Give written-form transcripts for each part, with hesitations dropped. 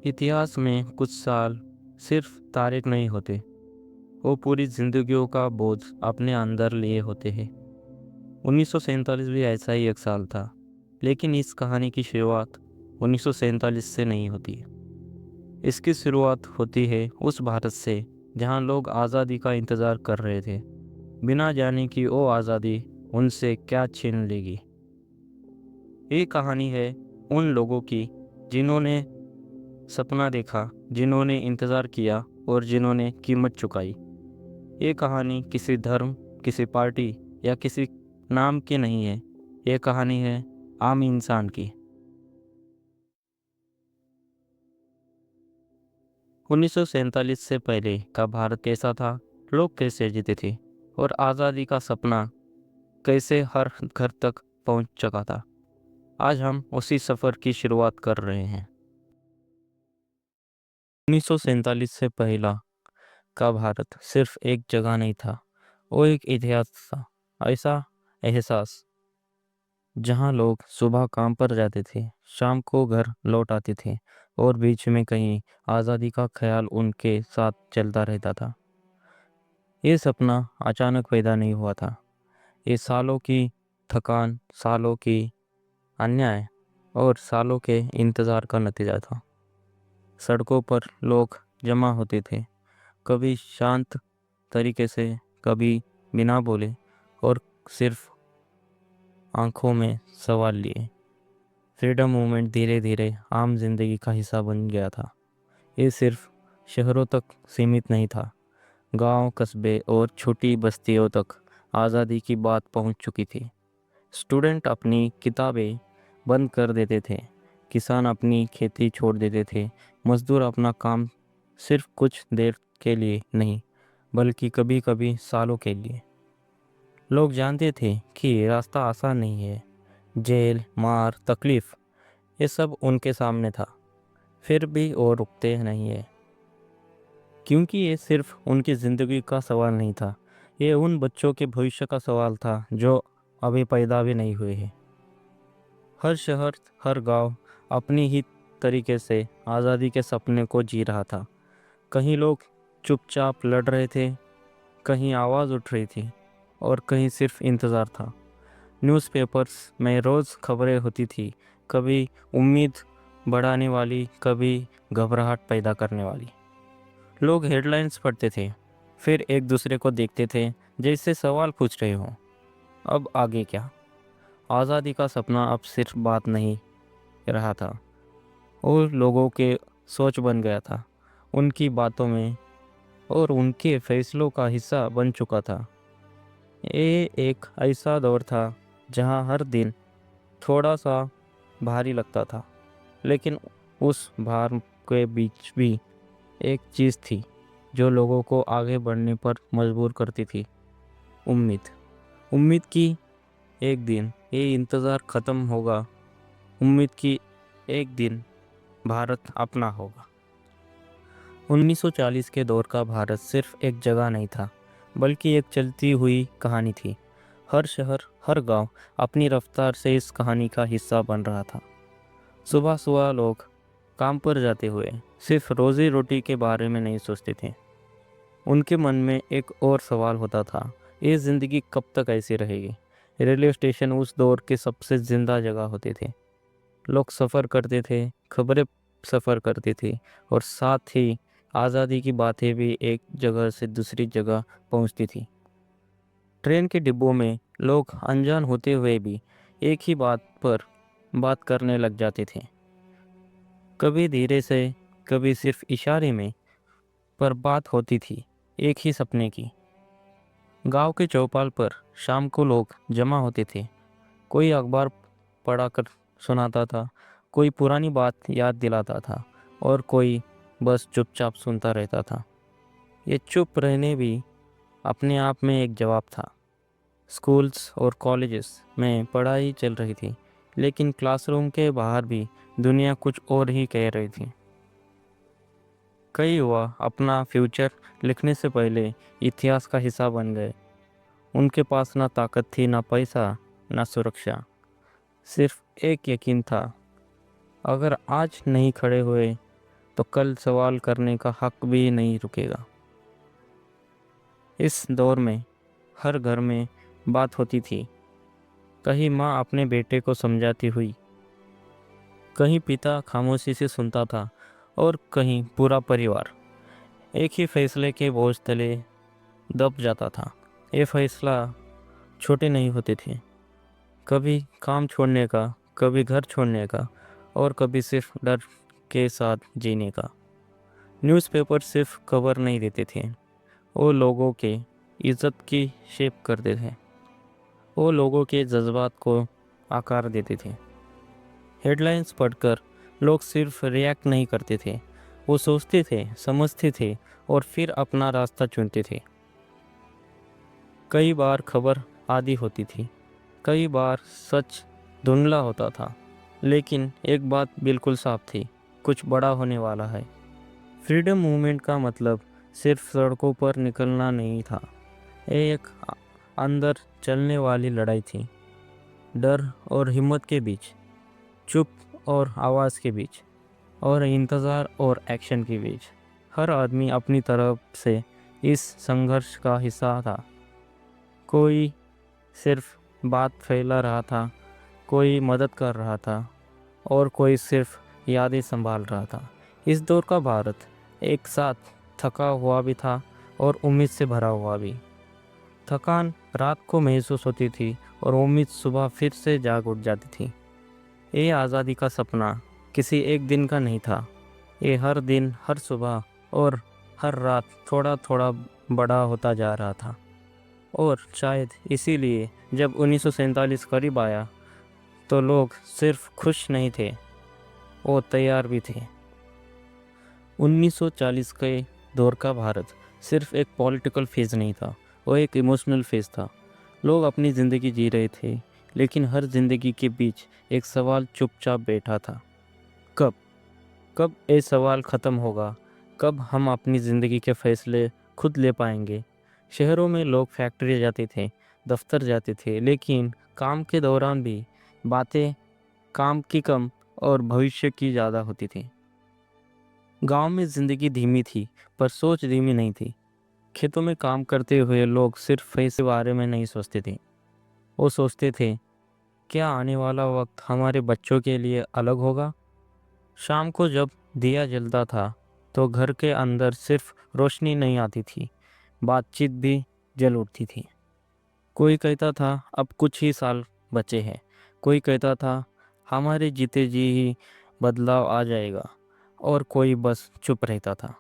इतिहास में कुछ साल सिर्फ तारीख नहीं होते, वो पूरी जिंदगियों का बोझ अपने अंदर लिए होते हैं। 1947 भी ऐसा ही एक साल था, लेकिन इस कहानी की शुरुआत 1947 से नहीं होती। इसकी शुरुआत होती है उस भारत से जहां लोग आज़ादी का इंतज़ार कर रहे थे, बिना जाने कि वो आज़ादी उनसे क्या छीन लेगी। ये कहानी है उन लोगों की जिन्होंने सपना देखा, जिन्होंने इंतज़ार किया और जिन्होंने कीमत चुकाई। ये कहानी किसी धर्म, किसी पार्टी या किसी नाम की नहीं है। ये कहानी है आम इंसान की। 1947 से पहले का भारत कैसा था, लोग कैसे जीते थे और आज़ादी का सपना कैसे हर घर तक पहुंच चुका था। आज हम उसी सफ़र की शुरुआत कर रहे हैं। 1947 से पहला का भारत सिर्फ एक जगह नहीं था, वो एक इतिहास था। ऐसा एहसास जहां लोग सुबह काम पर जाते थे, शाम को घर लौट आते थे और बीच में कहीं आज़ादी का ख्याल उनके साथ चलता रहता था। ये सपना अचानक पैदा नहीं हुआ था। ये सालों की थकान, सालों की अन्याय और सालों के इंतज़ार का नतीजा था। सड़कों पर लोग जमा होते थे, कभी शांत तरीके से, कभी बिना बोले, और सिर्फ आंखों में सवाल लिए। फ्रीडम मूवमेंट धीरे धीरे आम जिंदगी का हिस्सा बन गया था। ये सिर्फ शहरों तक सीमित नहीं था, गांव, कस्बे और छोटी बस्तियों तक आज़ादी की बात पहुंच चुकी थी। स्टूडेंट अपनी किताबें बंद कर देते थे, किसान अपनी खेती छोड़ देते थे, मजदूर अपना काम सिर्फ कुछ देर के लिए नहीं, बल्कि कभी कभी सालों के लिए। लोग जानते थे कि ये रास्ता आसान नहीं है, जेल, मार, तकलीफ, ये सब उनके सामने था। फिर भी वो रुकते नहीं है, क्योंकि ये सिर्फ उनकी ज़िंदगी का सवाल नहीं था, ये उन बच्चों के भविष्य का सवाल था जो अभी पैदा भी नहीं हुए हैं। हर शहर, हर गांव अपनी ही तरीके से आज़ादी के सपने को जी रहा था। कहीं लोग चुपचाप लड़ रहे थे, कहीं आवाज़ उठ रही थी और कहीं सिर्फ इंतज़ार था। न्यूज़पेपर्स में रोज़ खबरें होती थी, कभी उम्मीद बढ़ाने वाली, कभी घबराहट पैदा करने वाली। लोग हेडलाइंस पढ़ते थे, फिर एक दूसरे को देखते थे जैसे सवाल पूछ रहे हों, अब आगे क्या। आज़ादी का सपना अब सिर्फ बात नहीं रहा था, और लोगों के सोच बन गया था, उनकी बातों में और उनके फैसलों का हिस्सा बन चुका था। ये एक ऐसा दौर था जहां हर दिन थोड़ा सा भारी लगता था, लेकिन उस भार के बीच भी एक चीज़ थी जो लोगों को आगे बढ़ने पर मजबूर करती थी। उम्मीद। उम्मीद की एक दिन ये इंतज़ार ख़त्म होगा, उम्मीद की एक दिन भारत अपना होगा। 1940 के दौर का भारत सिर्फ एक जगह नहीं था, बल्कि एक चलती हुई कहानी थी। हर शहर, हर गांव अपनी रफ्तार से इस कहानी का हिस्सा बन रहा था। सुबह सुबह लोग काम पर जाते हुए सिर्फ रोज़ी रोटी के बारे में नहीं सोचते थे। उनके मन में एक और सवाल होता था, ये ज़िंदगी कब तक ऐसी रहेगी। रेलवे स्टेशन उस दौर के सबसे ज़िंदा जगह होते थे। लोग सफ़र करते थे, खबरें सफ़र करती थी, और साथ ही आज़ादी की बातें भी एक जगह से दूसरी जगह पहुंचती थी। ट्रेन के डिब्बों में लोग अनजान होते हुए भी एक ही बात पर बात करने लग जाते थे, कभी धीरे से, कभी सिर्फ इशारे में, पर बात होती थी एक ही सपने की। गांव के चौपाल पर शाम को लोग जमा होते थे, कोई अखबार पढ़ा कर सुनाता था, कोई पुरानी बात याद दिलाता था, और कोई बस चुपचाप सुनता रहता था। ये चुप रहने भी अपने आप में एक जवाब था। स्कूल्स और कॉलेजेस में पढ़ाई चल रही थी, लेकिन क्लासरूम के बाहर भी दुनिया कुछ और ही कह रही थी। कई युवा अपना फ्यूचर लिखने से पहले इतिहास का हिस्सा बन गए। उनके पास ना ताकत थी, ना पैसा, ना सुरक्षा, सिर्फ एक यकीन था, अगर आज नहीं खड़े हुए तो कल सवाल करने का हक भी नहीं रुकेगा। इस दौर में हर घर में बात होती थी। कहीं माँ अपने बेटे को समझाती हुई, कहीं पिता खामोशी से सुनता था, और कहीं पूरा परिवार एक ही फैसले के बोझ तले दब जाता था। ये फैसला छोटे नहीं होते थे। कभी काम छोड़ने का, कभी घर छोड़ने का, और कभी सिर्फ डर के साथ जीने का। न्यूज़पेपर सिर्फ खबर नहीं देते थे, वो लोगों के इज्जत की शेप करते थे। वो लोगों के जज्बात को आकार देते थे। हेडलाइंस पढ़कर लोग सिर्फ रिएक्ट नहीं करते थे, वो सोचते थे, समझते थे, और फिर अपना रास्ता चुनते थे। कई बार खबर आधी होती थी, कई बार सच धुंधला होता था, लेकिन एक बात बिल्कुल साफ थी, कुछ बड़ा होने वाला है। फ्रीडम मूवमेंट का मतलब सिर्फ सड़कों पर निकलना नहीं था। ये एक अंदर चलने वाली लड़ाई थी, डर और हिम्मत के बीच, चुप और आवाज़ के बीच, और इंतज़ार और एक्शन के बीच। हर आदमी अपनी तरफ से इस संघर्ष का हिस्सा था। कोई सिर्फ बात फैला रहा था, कोई मदद कर रहा था, और कोई सिर्फ यादें संभाल रहा था। इस दौर का भारत एक साथ थका हुआ भी था और उम्मीद से भरा हुआ भी। थकान रात को महसूस होती थी और उम्मीद सुबह फिर से जाग उठ जाती थी। ये आज़ादी का सपना किसी एक दिन का नहीं था। ये हर दिन, हर सुबह और हर रात थोड़ा थोड़ा बड़ा होता जा रहा था। और शायद इसीलिए जब 1947 करीब आया तो लोग सिर्फ खुश नहीं थे, वो तैयार भी थे। 1940 के दौर का भारत सिर्फ एक पॉलिटिकल फेज नहीं था, वो एक इमोशनल फेज था। लोग अपनी ज़िंदगी जी रहे थे, लेकिन हर ज़िंदगी के बीच एक सवाल चुपचाप बैठा था। कब कब ये सवाल ख़त्म होगा? कब हम अपनी ज़िंदगी के फैसले खुद ले पाएंगे? शहरों में लोग फैक्ट्री जाते थे, दफ्तर जाते थे, लेकिन काम के दौरान भी बातें काम की कम और भविष्य की ज़्यादा होती थी। गांव में ज़िंदगी धीमी थी, पर सोच धीमी नहीं थी। खेतों में काम करते हुए लोग सिर्फ पैसे बारे में नहीं सोचते थे, वो सोचते थे, क्या आने वाला वक्त हमारे बच्चों के लिए अलग होगा? शाम को जब दिया जलता था तो घर के अंदर सिर्फ रोशनी नहीं आती थी, बातचीत भी जल उठती थी। कोई कहता था अब कुछ ही साल बचे हैं, कोई कहता था हमारे जीते जी ही बदलाव आ जाएगा, और कोई बस चुप रहता था।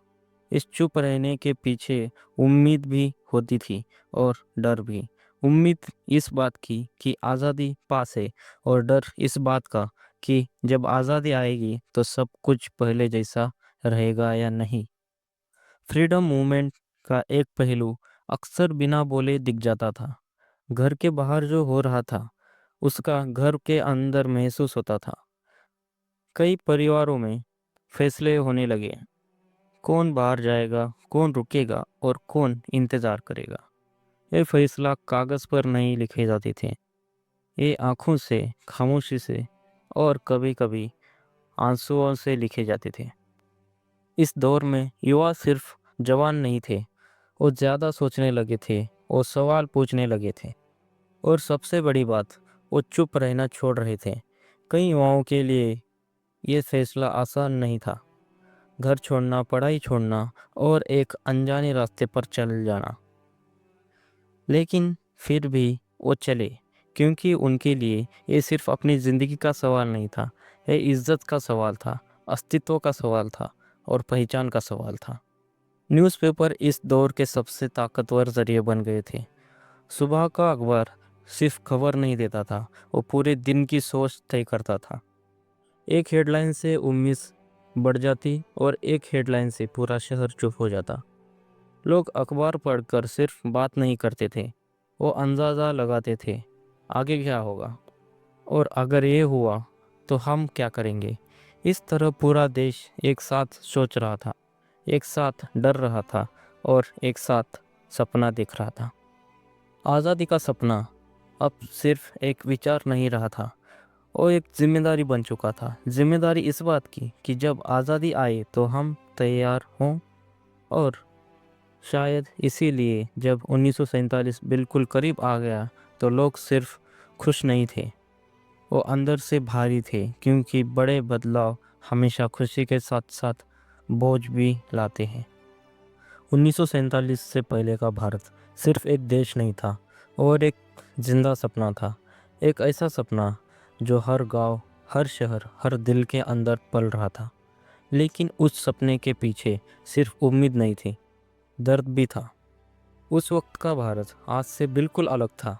इस चुप रहने के पीछे उम्मीद भी होती थी और डर भी। उम्मीद इस बात की कि आज़ादी पास है, और डर इस बात का कि जब आज़ादी आएगी तो सब कुछ पहले जैसा रहेगा या नहीं। फ्रीडम मूवमेंट का एक पहलू अक्सर बिना बोले दिख जाता था। घर के बाहर जो हो रहा था उसका घर के अंदर महसूस होता था। कई परिवारों में फैसले होने लगे, कौन बाहर जाएगा, कौन रुकेगा, और कौन इंतज़ार करेगा। ये फैसला कागज़ पर नहीं लिखे जाते थे, ये आँखों से, खामोशी से, और कभी कभी आंसुओं से लिखे जाते थे। इस दौर में युवा सिर्फ जवान नहीं थे, वो ज़्यादा सोचने लगे थे, वो सवाल पूछने लगे थे, और सबसे बड़ी बात, वो चुप रहना छोड़ रहे थे। कई युवाओं के लिए ये फैसला आसान नहीं था, घर छोड़ना, पढ़ाई छोड़ना, और एक अनजाने रास्ते पर चल जाना। लेकिन फिर भी वो चले, क्योंकि उनके लिए ये सिर्फ अपनी ज़िंदगी का सवाल नहीं था, ये इज्जत का सवाल था, अस्तित्व का सवाल था, और पहचान का सवाल था। न्यूज़पेपर इस दौर के सबसे ताकतवर जरिए बन गए थे। सुबह का अखबार सिर्फ खबर नहीं देता था, वो पूरे दिन की सोच तय करता था। एक हेडलाइन से उम्मीद बढ़ जाती और एक हेडलाइन से पूरा शहर चुप हो जाता। लोग अखबार पढ़कर सिर्फ बात नहीं करते थे, वो अंदाज़ा लगाते थे, आगे क्या होगा, और अगर ये हुआ तो हम क्या करेंगे। इस तरह पूरा देश एक साथ सोच रहा था, एक साथ डर रहा था, और एक साथ सपना देख रहा था। आज़ादी का सपना अब सिर्फ एक विचार नहीं रहा था, वो एक जिम्मेदारी बन चुका था। जिम्मेदारी इस बात की कि जब आज़ादी आए तो हम तैयार हों। और शायद इसीलिए जब 1947 बिल्कुल करीब आ गया तो लोग सिर्फ खुश नहीं थे, वो अंदर से भारी थे, क्योंकि बड़े बदलाव हमेशा खुशी के साथ साथ बोझ भी लाते हैं। 1947 से पहले का भारत सिर्फ एक देश नहीं था और एक जिंदा सपना था। एक ऐसा सपना जो हर गांव, हर शहर, हर दिल के अंदर पल रहा था। लेकिन उस सपने के पीछे सिर्फ उम्मीद नहीं थी, दर्द भी था। उस वक्त का भारत आज से बिल्कुल अलग था।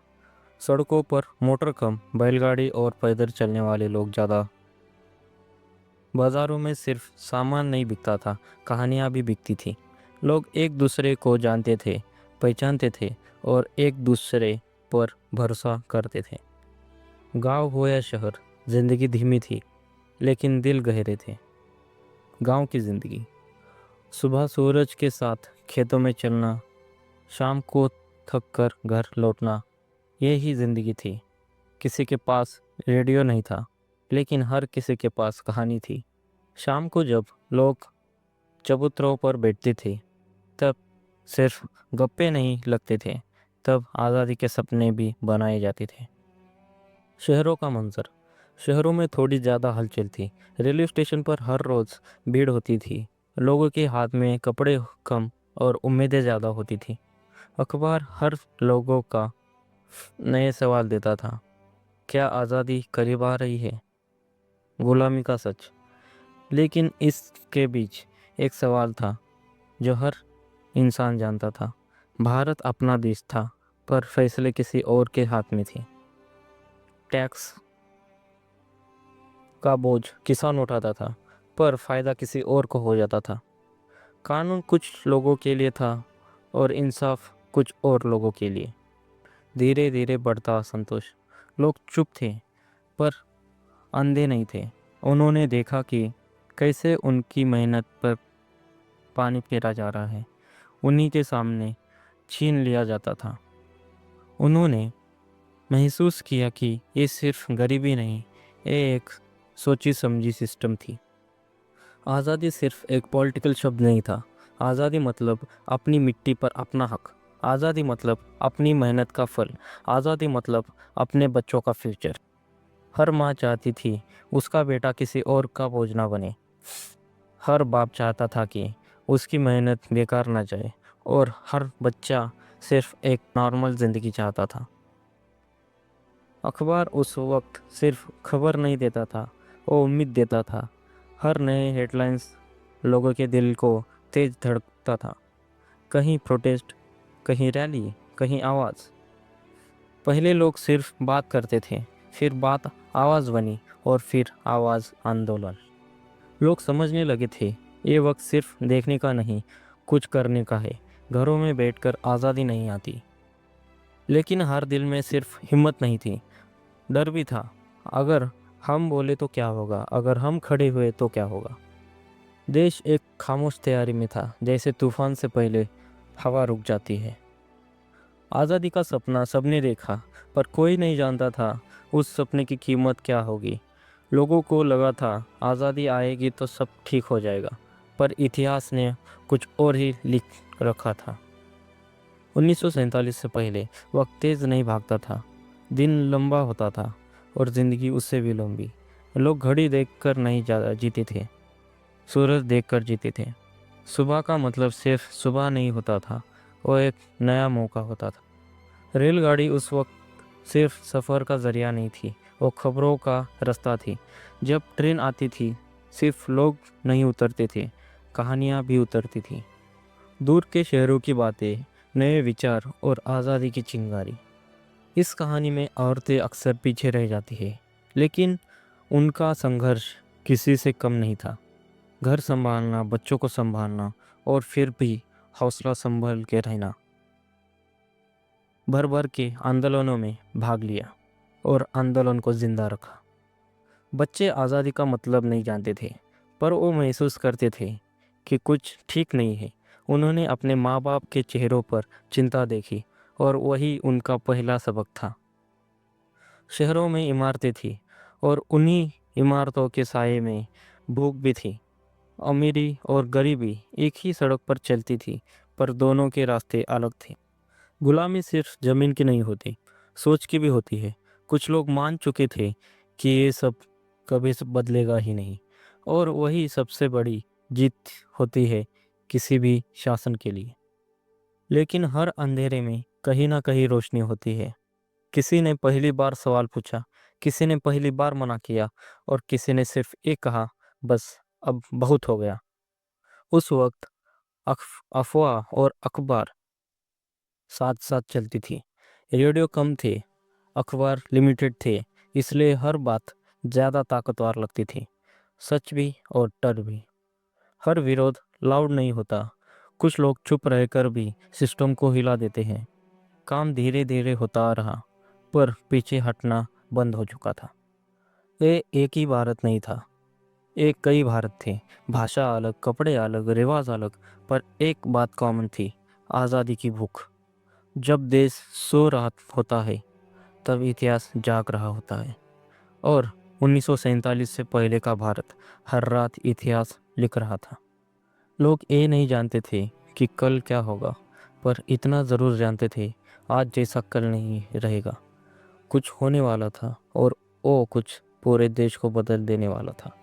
सड़कों पर मोटर कम, बैलगाड़ी और पैदल चलने वाले लोग ज़्यादा। बाज़ारों में सिर्फ सामान नहीं बिकता था, कहानियाँ भी बिकती थी। लोग एक दूसरे को जानते थे, पहचानते थे और एक दूसरे पर भरोसा करते थे। गांव हो या शहर, जिंदगी धीमी थी लेकिन दिल गहरे थे। गांव की जिंदगी, सुबह सूरज के साथ खेतों में चलना, शाम को थक कर घर लौटना, यही जिंदगी थी। किसी के पास रेडियो नहीं था, लेकिन हर किसी के पास कहानी थी। शाम को जब लोग चबूतरों पर बैठते थे, तब सिर्फ गप्पे नहीं लगते थे, तब आज़ादी के सपने भी बनाए जाते थे। शहरों का मंजर, शहरों में थोड़ी ज़्यादा हलचल थी। रेलवे स्टेशन पर हर रोज़ भीड़ होती थी। लोगों के हाथ में कपड़े कम और उम्मीदें ज़्यादा होती थी। अखबार हर लोगों का नए सवाल देता था। क्या आज़ादी करीब आ रही है? गुलामी का सच। लेकिन इसके बीच एक सवाल था जो हर इंसान जानता था। भारत अपना देश था, पर फैसले किसी और के हाथ में थे। टैक्स का बोझ किसान उठाता था, पर फायदा किसी और को हो जाता था। कानून कुछ लोगों के लिए था और इंसाफ कुछ और लोगों के लिए। धीरे धीरे बढ़ता असंतोष। लोग चुप थे, पर अंधे नहीं थे। उन्होंने देखा कि कैसे उनकी मेहनत पर पानी फेरा जा रहा है, उन्हीं के सामने छीन लिया जाता था। उन्होंने महसूस किया कि ये सिर्फ गरीबी नहीं, ये एक सोची समझी सिस्टम थी। आज़ादी सिर्फ एक पॉलिटिकल शब्द नहीं था। आज़ादी मतलब अपनी मिट्टी पर अपना हक। आज़ादी मतलब अपनी मेहनत का फल। आज़ादी मतलब अपने बच्चों का फ्यूचर। हर माँ चाहती थी उसका बेटा किसी और का बोझ ना बने। हर बाप चाहता था कि उसकी मेहनत बेकार ना जाए, और हर बच्चा सिर्फ एक नॉर्मल ज़िंदगी चाहता था। अखबार उस वक्त सिर्फ खबर नहीं देता था, वो उम्मीद देता था। हर नए हेडलाइंस लोगों के दिल को तेज धड़कता था। कहीं प्रोटेस्ट, कहीं रैली, कहीं आवाज़। पहले लोग सिर्फ बात करते थे, फिर बात आवाज़ बनी और फिर आवाज़ आंदोलन। लोग समझने लगे थे ये वक्त सिर्फ देखने का नहीं, कुछ करने का है। घरों में बैठकर आज़ादी नहीं आती, लेकिन हर दिल में सिर्फ हिम्मत नहीं थी, डर भी था। अगर हम बोले तो क्या होगा, अगर हम खड़े हुए तो क्या होगा। देश एक खामोश तैयारी में था, जैसे तूफान से पहले हवा रुक जाती है। आज़ादी का सपना सबने देखा, पर कोई नहीं जानता था उस सपने की कीमत क्या होगी। लोगों को लगा था आज़ादी आएगी तो सब ठीक हो जाएगा, पर इतिहास ने कुछ और ही लिख रखा था। 1947 से पहले वक्त तेज़ नहीं भागता था, दिन लंबा होता था और ज़िंदगी उससे भी लंबी। लोग घड़ी देखकर नहीं जीते थे, सूरज देखकर जीते थे। सुबह का मतलब सिर्फ सुबह नहीं होता था, वो एक नया मौका होता था। रेलगाड़ी उस वक्त सिर्फ सफ़र का ज़रिया नहीं थी, वो खबरों का रास्ता थी। जब ट्रेन आती थी, सिर्फ लोग नहीं उतरते थे, कहानियाँ भी उतरती थी। दूर के शहरों की बातें, नए विचार और आज़ादी की चिंगारी। इस कहानी में औरतें अक्सर पीछे रह जाती है, लेकिन उनका संघर्ष किसी से कम नहीं था। घर संभालना, बच्चों को संभालना और फिर भी हौसला संभल के रहना। भर भर के आंदोलनों में भाग लिया और आंदोलन को जिंदा रखा। बच्चे आज़ादी का मतलब नहीं जानते थे, पर वो महसूस करते थे कि कुछ ठीक नहीं है। उन्होंने अपने माँ बाप के चेहरों पर चिंता देखी, और वही उनका पहला सबक था। शहरों में इमारतें थी, और उन्हीं इमारतों के साये में भूख भी थी। अमीरी और गरीबी एक ही सड़क पर चलती थी, पर दोनों के रास्ते अलग थे। गुलामी सिर्फ जमीन की नहीं होती, सोच की भी होती है। कुछ लोग मान चुके थे कि ये सब कभी से बदलेगा ही नहीं, और वही सबसे बड़ी जीत होती है किसी भी शासन के लिए। लेकिन हर अंधेरे में कहीं ना कहीं रोशनी होती है। किसी ने पहली बार सवाल पूछा, किसी ने पहली बार मना किया, और किसी ने सिर्फ एक कहा, बस अब बहुत हो गया। उस वक्त अफवाह और अखबार साथ साथ चलती थी। रेडियो कम थे, अखबार लिमिटेड थे, इसलिए हर बात ज़्यादा ताकतवर लगती थी, सच भी और डर भी। हर विरोध लाउड नहीं होता, कुछ लोग चुप रहकर भी सिस्टम को हिला देते हैं। काम धीरे धीरे होता रहा, पर पीछे हटना बंद हो चुका था। ये एक ही भारत नहीं था, एक कई भारत थे। भाषा अलग, कपड़े अलग, रिवाज अलग, पर एक बात कॉमन थी, आज़ादी की भूख। जब देश सो रहा होता है, तब इतिहास जाग रहा होता है। और 1947 से पहले का भारत हर रात इतिहास लिख रहा था। लोग ये नहीं जानते थे कि कल क्या होगा, पर इतना ज़रूर जानते थे, आज जैसा कल नहीं रहेगा। कुछ होने वाला था, और वो कुछ पूरे देश को बदल देने वाला था।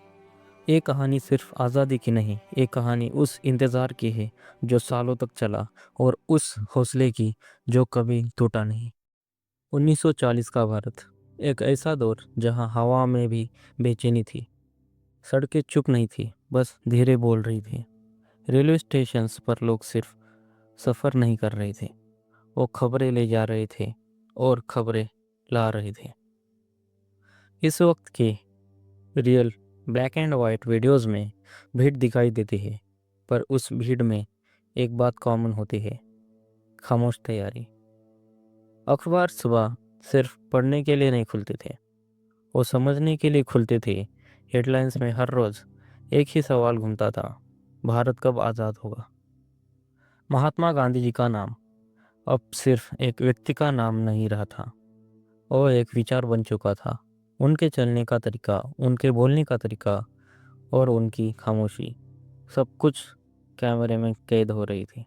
ये कहानी सिर्फ आज़ादी की नहीं, ये कहानी उस इंतज़ार की है जो सालों तक चला, और उस हौसले की जो कभी टूटा नहीं। 1940 का भारत, एक ऐसा दौर जहां हवा में भी बेचैनी थी। सड़कें चुप नहीं थी, बस धीरे बोल रही थी। रेलवे स्टेशंस पर लोग सिर्फ सफ़र नहीं कर रहे थे, वो खबरें ले जा रहे थे और खबरें ला रहे थे। इस वक्त के real black and white videos में भीड़ दिखाई देती है, पर उस भीड़ में एक बात कॉमन होती है, खामोश तैयारी। अखबार सुबह सिर्फ पढ़ने के लिए नहीं खुलते थे, वो समझने के लिए खुलते थे। हेडलाइंस में हर रोज़ एक ही सवाल घूमता था, भारत कब आज़ाद होगा। महात्मा गांधी जी का नाम अब सिर्फ एक व्यक्ति का नाम नहीं रहा था, वो एक विचार बन चुका था। उनके चलने का तरीका, उनके बोलने का तरीका, और उनकी खामोशी, सब कुछ कैमरे में कैद हो रही थी।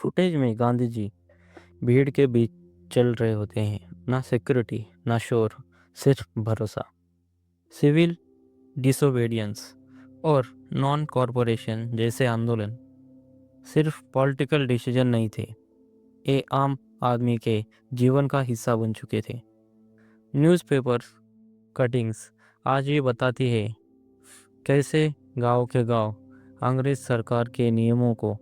फुटेज में गांधी जी भीड़ के बीच चल रहे होते हैं, ना सिक्योरिटी, ना शोर, सिर्फ भरोसा। सिविल डिसोबीडियंस और नॉन कॉरपोरेशन जैसे आंदोलन सिर्फ पॉलिटिकल डिसीजन नहीं थे, ये आम आदमी के जीवन का हिस्सा बन चुके थे। न्यूज़पेपर कटिंग्स आज भी बताती है कैसे गांव के गांव अंग्रेज सरकार के नियमों को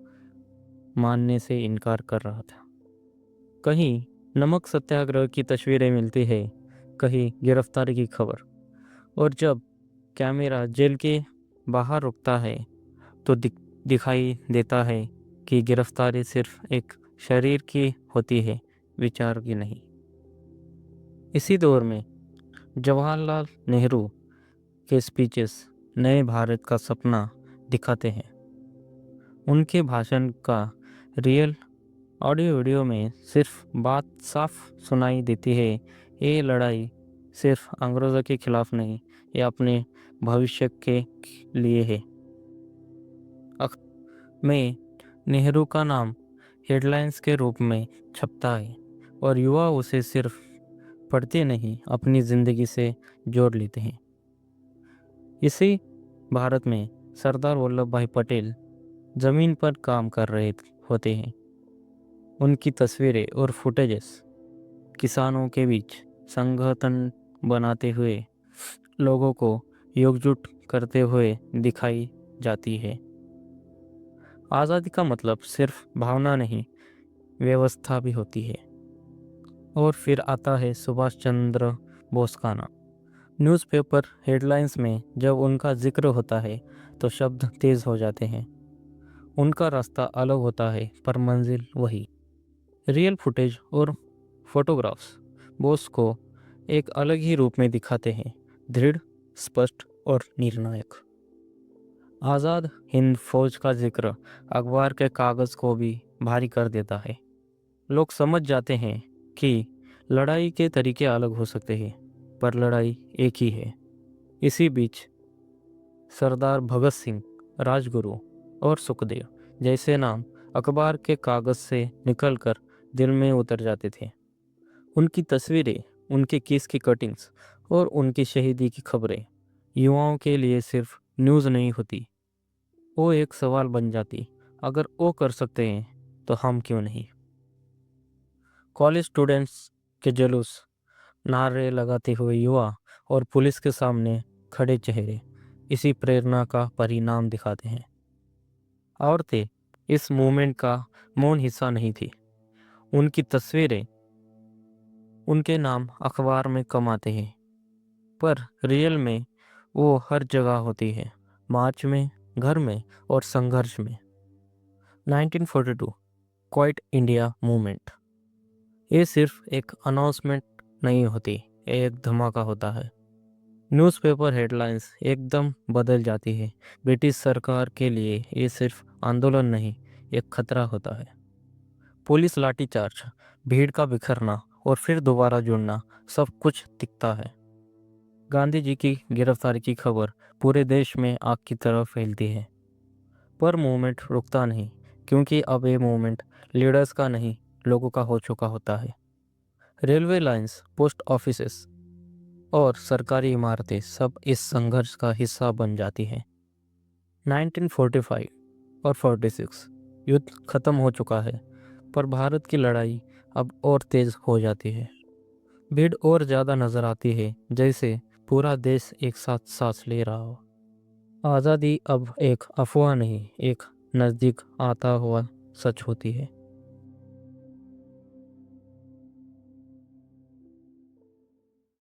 मानने से इनकार कर रहा था। कहीं नमक सत्याग्रह की तस्वीरें मिलती है, कहीं गिरफ्तारी की खबर। और जब कैमरा जेल के बाहर रुकता है, तो दिखाई देता है कि गिरफ्तारी सिर्फ एक शरीर की होती है, विचार की नहीं। इसी दौर में जवाहरलाल नेहरू के स्पीचेस नए भारत का सपना दिखाते हैं। उनके भाषण का रियल ऑडियो वीडियो में सिर्फ बात साफ सुनाई देती है, ये लड़ाई सिर्फ अंग्रेज़ों के खिलाफ नहीं, ये अपने भविष्य के लिए है। में नेहरू का नाम हेडलाइंस के रूप में छपता है, और युवा उसे सिर्फ पढ़ते नहीं, अपनी ज़िंदगी से जोड़ लेते हैं। इसी भारत में सरदार वल्लभ भाई पटेल ज़मीन पर काम कर रहे होते हैं। उनकी तस्वीरें और फुटेजेस किसानों के बीच संगठन बनाते हुए, लोगों को एकजुट करते हुए दिखाई जाती है। आज़ादी का मतलब सिर्फ भावना नहीं, व्यवस्था भी होती है। और फिर आता है सुभाष चंद्र बोस का नाम। न्यूज़पेपर हेडलाइंस में जब उनका जिक्र होता है, तो शब्द तेज हो जाते हैं। उनका रास्ता अलग होता है, पर मंजिल वही। रियल फुटेज और फोटोग्राफ्स बोस को एक अलग ही रूप में दिखाते हैं, दृढ़, स्पष्ट और निर्णायक। आज़ाद हिंद फौज का जिक्र अखबार के कागज़ को भी भारी कर देता है। लोग समझ जाते हैं कि लड़ाई के तरीके अलग हो सकते हैं, पर लड़ाई एक ही है। इसी बीच सरदार भगत सिंह राजगुरु और सुखदेव जैसे नाम अखबार के कागज से निकलकर दिल में उतर जाते थे। उनकी तस्वीरें, उनके केस की कटिंग्स और उनकी शहीदी की खबरें युवाओं के लिए सिर्फ न्यूज़ नहीं होती, वो एक सवाल बन जाती, अगर वो कर सकते हैं तो हम क्यों नहीं। कॉलेज स्टूडेंट्स के जुलूस, नारे लगाते हुए युवा और पुलिस के सामने खड़े चेहरे इसी प्रेरणा का परिणाम दिखाते हैं। औरतें इस मूवमेंट का मौन हिस्सा नहीं थी। उनकी तस्वीरें, उनके नाम अखबार में कम आते हैं, पर रियल में वो हर जगह होती है, मार्च में, घर में और संघर्ष में। 1942 क्वाइट इंडिया मूवमेंट, ये सिर्फ एक अनाउंसमेंट नहीं होती, ये एक धमाका होता है। न्यूज़पेपर हेडलाइंस एकदम बदल जाती है। ब्रिटिश सरकार के लिए ये सिर्फ आंदोलन नहीं, एक खतरा होता है। पुलिस लाठीचार्ज, भीड़ का बिखरना और फिर दोबारा जुड़ना, सब कुछ दिखता है। गांधी जी की गिरफ्तारी की खबर पूरे देश में आग की तरह फैलती है, पर मूवमेंट रुकता नहीं, क्योंकि अब ये मूवमेंट लीडर्स का नहीं, लोगों का हो चुका होता है। रेलवे लाइंस, पोस्ट ऑफिसेस और सरकारी इमारतें सब इस संघर्ष का हिस्सा बन जाती हैं। 1945 और 46 युद्ध खत्म हो चुका है, पर भारत की लड़ाई अब और तेज हो जाती है। भीड़ और ज़्यादा नजर आती है, जैसे पूरा देश एक साथ सांस ले रहा हो। आज़ादी अब एक अफवाह नहीं, एक नज़दीक आता हुआ सच होती है।